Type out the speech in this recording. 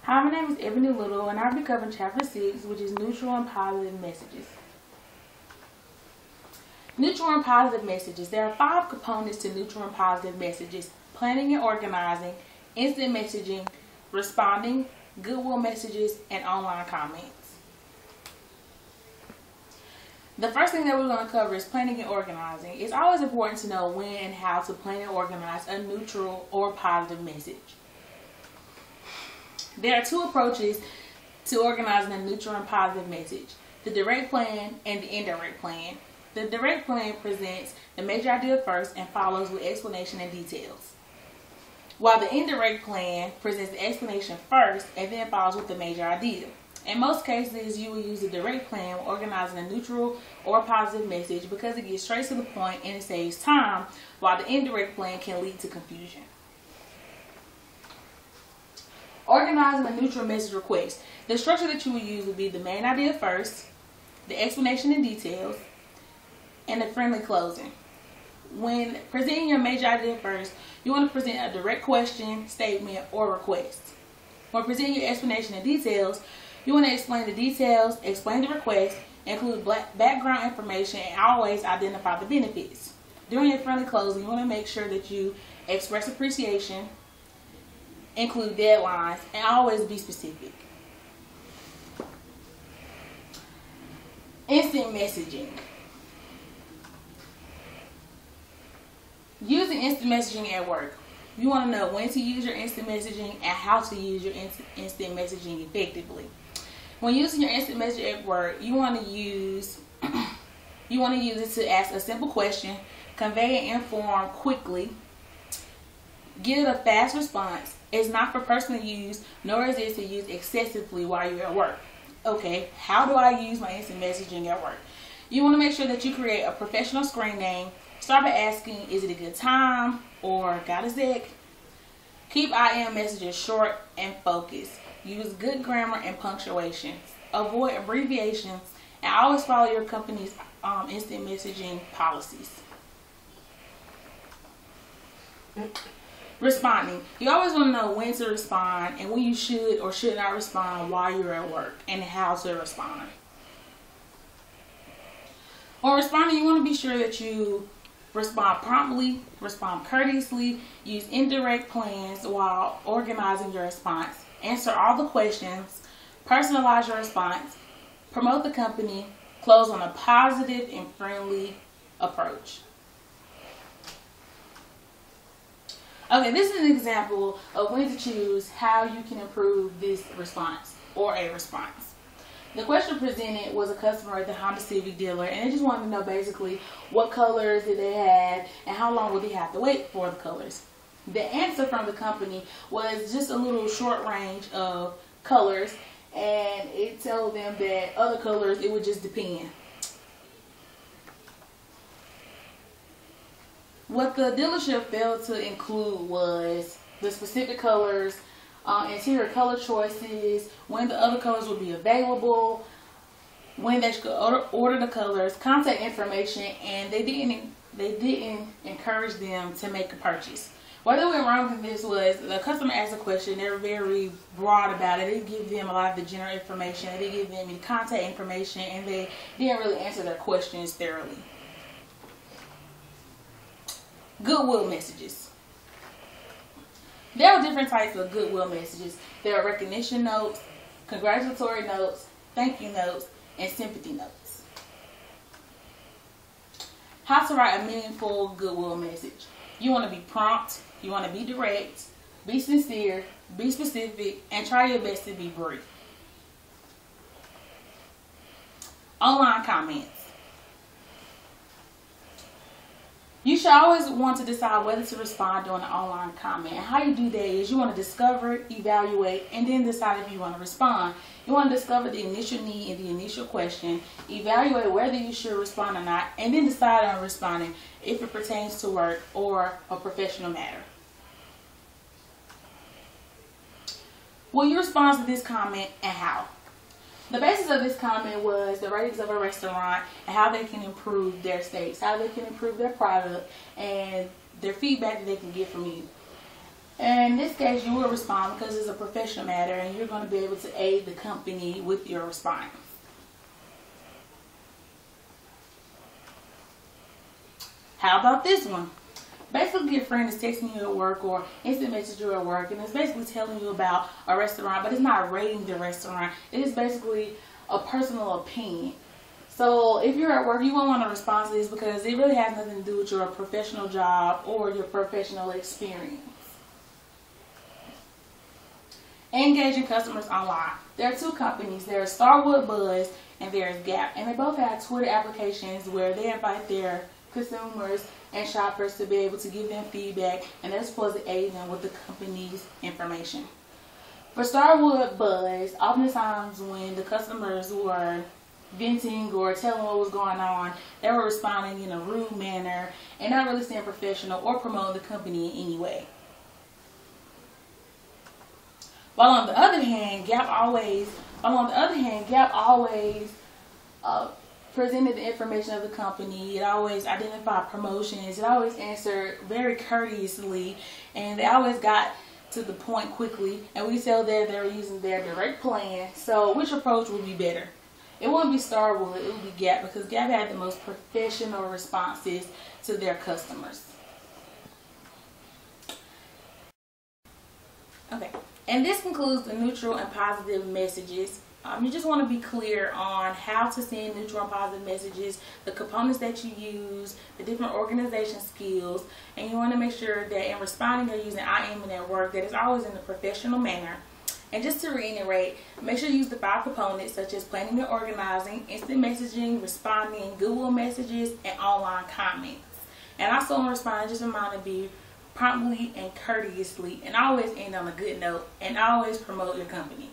Hi, my name is Ebony Little, and I'll be covering Chapter 6, which is Neutral and Positive Messages. Neutral and positive messages. There are 5 components to neutral and positive messages: planning and organizing, instant messaging, responding, goodwill messages, and online comments. The first thing that we're going to cover is planning and organizing. It's always important to know when and how to plan and organize a neutral or positive message. There are 2 approaches to organizing a neutral and positive message: the direct plan and the indirect plan. The direct plan presents the major idea first and follows with explanation and details, while the indirect plan presents the explanation first and then follows with the major idea. In most cases, you will use the direct plan when organizing a neutral or positive message because it gets straight to the point and it saves time, while the indirect plan can lead to confusion. Organizing a neutral message request. The structure that you will use will be the main idea first, the explanation and details, and the friendly closing. When presenting your major idea first, you want to present a direct question, statement, or request. When presenting your explanation and details, you want to explain the details, explain the request, include background information, and always identify the benefits. During your friendly closing, you want to make sure that you express appreciation, include deadlines, and always be specific. Instant messaging. Using instant messaging at work. You want to know when to use your instant messaging and how to use your instant messaging effectively. When using your instant messaging at work, you want to use it to ask a simple question, convey and inform quickly, give a fast response. It's not for personal use, nor is it to use excessively while you're at work. Okay, how do I use my instant messaging at work? You want to make sure that you create a professional screen name. Start by asking, is it a good time? Or got a sec? Keep IM messages short and focused. Use good grammar and punctuation. Avoid abbreviations, and always follow your company's instant messaging policies. Responding. You always want to know when to respond and when you should or should not respond while you're at work, and how to respond. When responding, you want to be sure that you respond promptly, respond courteously, use indirect plans while organizing your response, answer all the questions, personalize your response, promote the company, close on a positive and friendly approach. Okay, this is an example of when to choose how you can improve this response or a response. The question presented was a customer at the Honda Civic dealer, and they just wanted to know basically what colors did they have and how long would they have to wait for the colors. The answer from the company was just a little short range of colors, and it told them that other colors, it would just depend. What the dealership failed to include was the specific colors, interior color choices, when the other colors would be available, when they should order the colors, contact information, and they didn't encourage them to make a purchase. What they went wrong with this was the customer asked a question. They were very broad about it. They didn't give them a lot of the general information. They didn't give them any contact information, and they didn't really answer their questions thoroughly. Goodwill messages. There are different types of goodwill messages. There are recognition notes, congratulatory notes, thank you notes, and sympathy notes. How to write a meaningful goodwill message. You want to be prompt, you want to be direct, be sincere, be specific, and try your best to be brief. Online comments. You should always want to decide whether to respond during an online comment. And how you do that is you want to discover, evaluate, and then decide if you want to respond. You want to discover the initial need and the initial question, evaluate whether you should respond or not, and then decide on responding if it pertains to work or a professional matter. Will you respond to this comment and how? The basis of this comment was the ratings of a restaurant and how they can improve their steaks, how they can improve their product, and their feedback that they can get from you. And in this case, you will respond because it's a professional matter and you're going to be able to aid the company with your response. How about this one? Basically, your friend is texting you at work or instant message you at work, and it's basically telling you about a restaurant, but it's not rating the restaurant. It is basically a personal opinion. So if you're at work, you won't want to respond to this because it really has nothing to do with your professional job or your professional experience. Engaging customers online. There are two companies. There's Starwood Buzz and there's Gap, and they both have Twitter applications where they invite their consumers and shoppers to be able to give them feedback, and they're supposed to aid them with the company's information. For Starwood Buzz, oftentimes when the customers were venting or telling what was going on, they were responding in a rude manner and not really staying professional or promoting the company in any way. While on the other hand, Gap always presented the information of the company. It always identified promotions. It always answered very courteously, and they always got to the point quickly. And we tell that they were using their direct plan. So which approach would be better? It wouldn't be Starwood, it would be Gap, because Gap had the most professional responses to their customers. Okay, and this concludes the neutral and positive messages. You just want to be clear on how to send neutral and positive messages, the components that you use, the different organization skills, and you want to make sure that in responding or using I am in at work, that it's always in a professional manner. And just to reiterate, make sure you use the 5 components such as planning and organizing, instant messaging, responding, Google messages, and online comments. And also in responding, just remind to be promptly and courteously, and always end on a good note, and always promote your company.